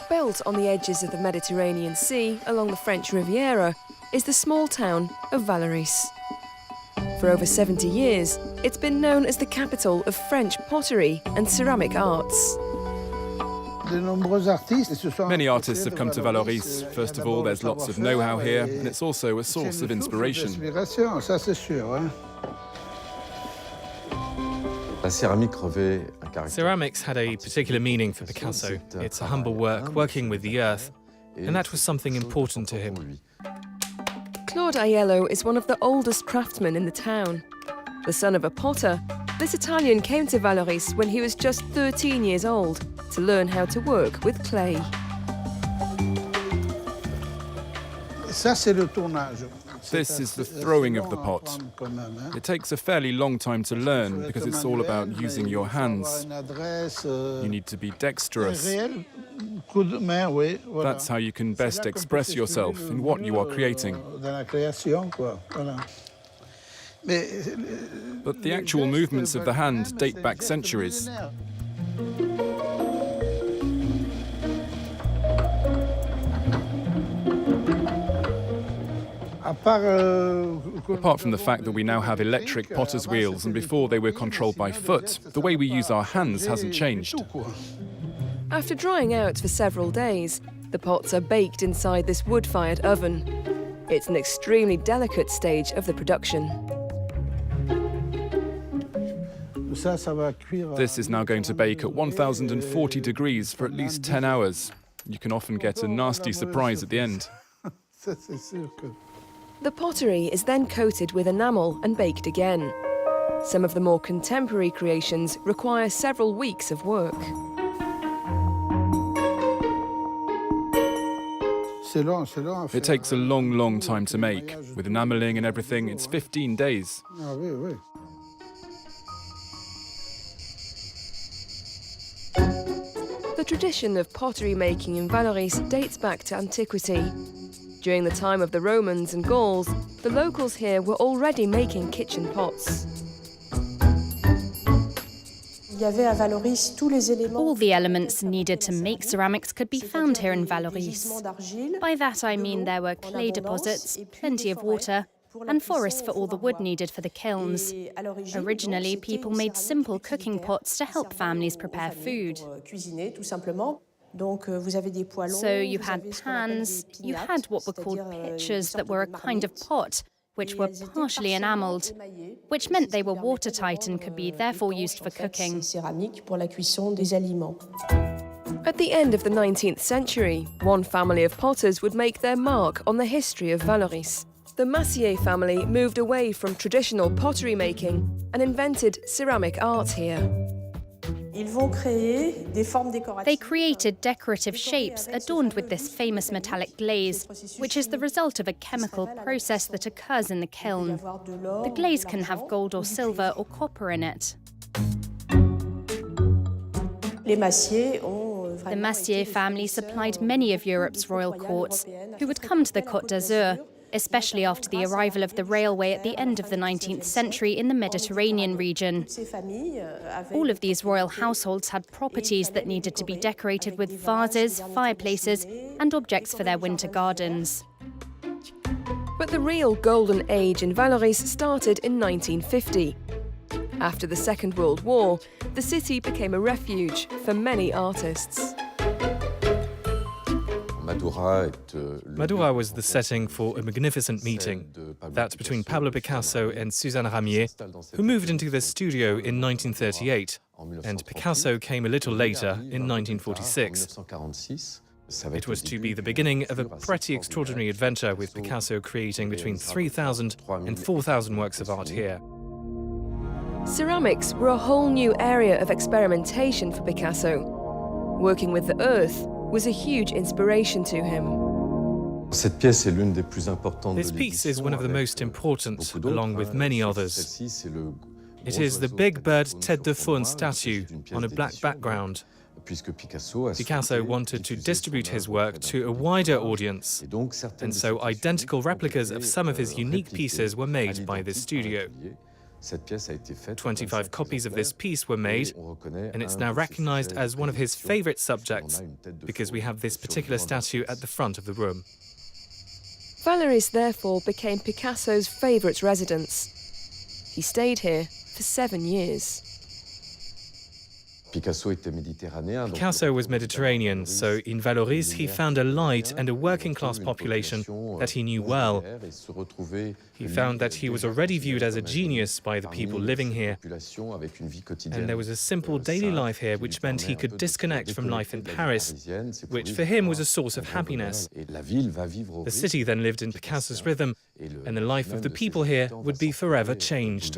Built on the edges of the Mediterranean Sea along the French Riviera is the small town of Vallauris. For over 70 years, it's been known as the capital of French pottery and ceramic arts. Many artists have come to Vallauris. First of all, there's lots of know-how here, and it's also a source of inspiration. Ceramics had a particular meaning for Picasso. It's a humble work, working with the earth, and that was something important to him. Claude Aiello is one of the oldest craftsmen in the town. The son of a potter, this Italian came to Vallauris when he was just 13 years old to learn how to work with clay. This is the throwing of the pot. It takes a fairly long time to learn because it's all about using your hands. You need to be dexterous. That's how you can best express yourself in what you are creating. But the actual movements of the hand date back centuries. Apart from the fact that we now have electric potter's wheels, and before they were controlled by foot, the way we use our hands hasn't changed. After drying out for several days, the pots are baked inside this wood-fired oven. It's an extremely delicate stage of the production. This is now going to bake at 1040 degrees for at least 10 hours. You can often get a nasty surprise at the end. The pottery is then coated with enamel and baked again. Some of the more contemporary creations require several weeks of work. It takes a long, long time to make. With enameling and everything, it's 15 days. The tradition of pottery making in Vallauris dates back to Antiquity. During the time of the Romans and Gauls, the locals here were already making kitchen pots. All the elements needed to make ceramics could be found here in Vallauris. By that I mean there were clay deposits, plenty of water, and forests for all the wood needed for the kilns. Originally, people made simple cooking pots to help families prepare food. So you had pans, you had what were called pitchers that were a kind of pot, which were partially enamelled, which meant they were watertight and could be therefore used for cooking. At the end of the 19th century, one family of potters would make their mark on the history of Vallauris. The Massier family moved away from traditional pottery making and invented ceramic art here. They created decorative shapes adorned with this famous metallic glaze, which is the result of a chemical process that occurs in the kiln. The glaze can have gold or silver or copper in it. The Massier family supplied many of Europe's royal courts, who would come to the Côte d'Azur, especially after the arrival of the railway at the end of the 19th century in the Mediterranean region. All of these royal households had properties that needed to be decorated with vases, fireplaces, and objects for their winter gardens. But the real golden age in Vallauris started in 1950. After the Second World War, the city became a refuge for many artists. Madura was the setting for a magnificent meeting, that between Pablo Picasso and Suzanne Ramier, who moved into their studio in 1938, and Picasso came a little later in 1946. It was to be the beginning of a pretty extraordinary adventure, with Picasso creating between 3,000 and 4,000 works of art here. Ceramics were a whole new area of experimentation for Picasso. Working with the earth was a huge inspiration to him. This piece is one of the most important, along with many others. It is the big bird tête de faune statue on a black background. Picasso wanted to distribute his work to a wider audience, and so identical replicas of some of his unique pieces were made by this studio. 25 copies of this piece were made, and it's now recognized as one of his favorite subjects, because we have this particular statue at the front of the room. Vallauris therefore became Picasso's favorite residence. He stayed here for 7 years. Picasso was Mediterranean, so in Vallauris he found a light and a working-class population that he knew well. He found that he was already viewed as a genius by the people living here, and there was a simple daily life here which meant he could disconnect from life in Paris, which for him was a source of happiness. The city then lived in Picasso's rhythm, and the life of the people here would be forever changed.